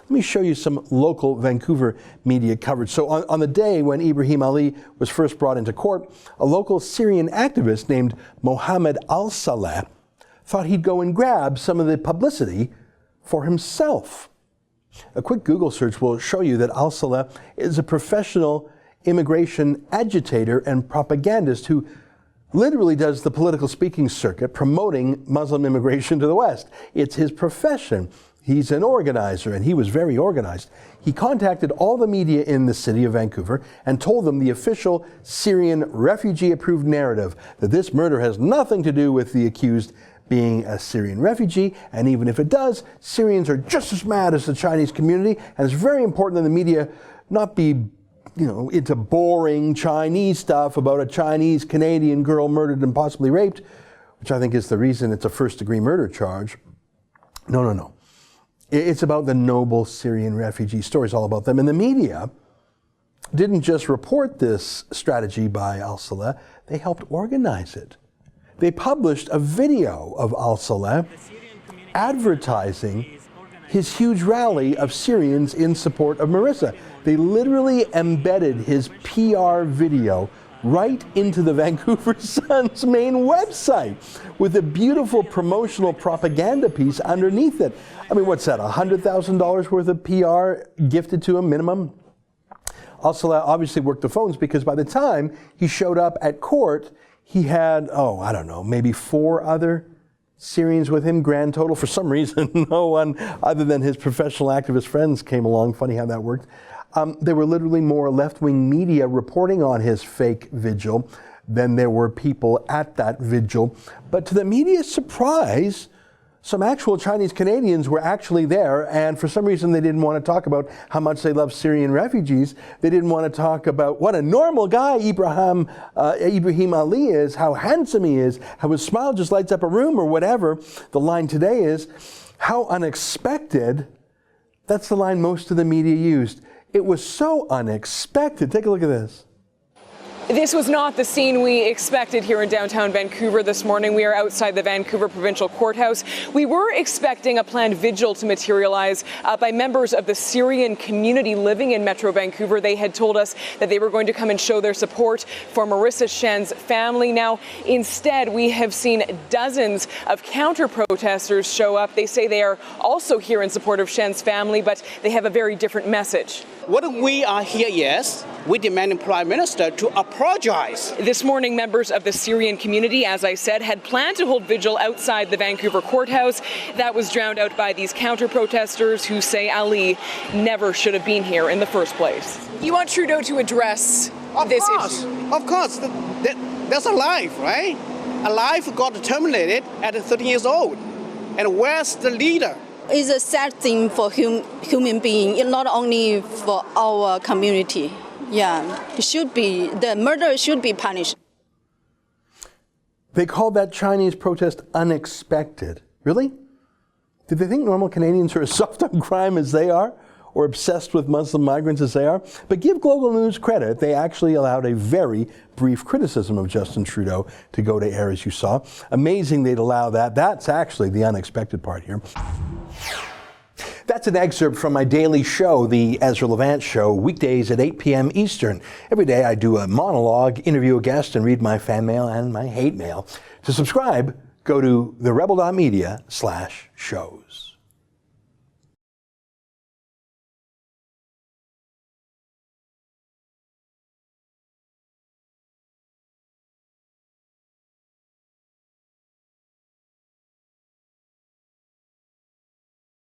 Let me show you some local Vancouver media coverage. So on the day when Ibrahim Ali was first brought into court, a local Syrian activist named Mohammed al-Saleh thought he'd go and grab some of the publicity for himself. A quick Google search will show you that al-Saleh is a professional immigration agitator and propagandist who literally does the political speaking circuit promoting Muslim immigration to the West. It's his profession. He's an organizer, and he was very organized. He contacted all the media in the city of Vancouver and told them the official Syrian refugee-approved narrative that this murder has nothing to do with the accused being a Syrian refugee, and even if it does, Syrians are just as mad as the Chinese community, and it's very important that the media not be into boring Chinese stuff about a Chinese Canadian girl murdered and possibly raped, which I think is the reason it's a first-degree murder charge. No. It's about the noble Syrian refugee stories, all about them. And the media didn't just report this strategy by al-Saleh, they helped organize it. They published a video of al-Saleh advertising his huge rally of Syrians in support of Marissa. They literally embedded his PR video right into the Vancouver Sun's main website with a beautiful promotional propaganda piece underneath it. I mean, what's that, $100,000 worth of PR gifted to him minimum? Al-Saleh obviously worked the phones because by the time he showed up at court, he had, I don't know, maybe 4 other Syrians with him, grand total. For some reason, no one other than his professional activist friends came along. Funny how that worked. There were literally more left-wing media reporting on his fake vigil than there were people at that vigil. But to the media's surprise, some actual Chinese Canadians were actually there, and for some reason they didn't want to talk about how much they love Syrian refugees. They didn't want to talk about what a normal guy Ibrahim Ali is, how handsome he is, how his smile just lights up a room or whatever. The line today is, how unexpected. That's the line most of the media used. It was so unexpected. Take a look at this. This was not the scene we expected here in downtown Vancouver this morning. We are outside the Vancouver Provincial Courthouse. We were expecting a planned vigil to materialize by members of the Syrian community living in Metro Vancouver. They had told us that they were going to come and show their support for Marissa Shen's family. Now, instead, we have seen dozens of counter-protesters show up. They say they are also here in support of Shen's family, but they have a very different message. What we are here, yes, we demand the Prime Minister to apologize. This morning, members of the Syrian community, as I said, had planned to hold vigil outside the Vancouver courthouse. That was drowned out by these counter-protesters who say Ali never should have been here in the first place. You want Trudeau to address this issue? Of course. That's a life, right? A life got terminated at 13 years old. And where's the leader? It's a sad thing for human being, not only for our community. Yeah, the murderer should be punished. They called that Chinese protest unexpected. Really? Did they think normal Canadians are as soft on crime as they are? Or obsessed with Muslim migrants as they are? But give Global News credit, they actually allowed a very brief criticism of Justin Trudeau to go to air, as you saw. Amazing they'd allow that. That's actually the unexpected part here. That's an excerpt from my daily show, the Ezra Levant Show, weekdays at 8 p.m. Eastern. Every day I do a monologue, interview a guest, and read my fan mail and my hate mail. To subscribe, go to therebel.media/shows.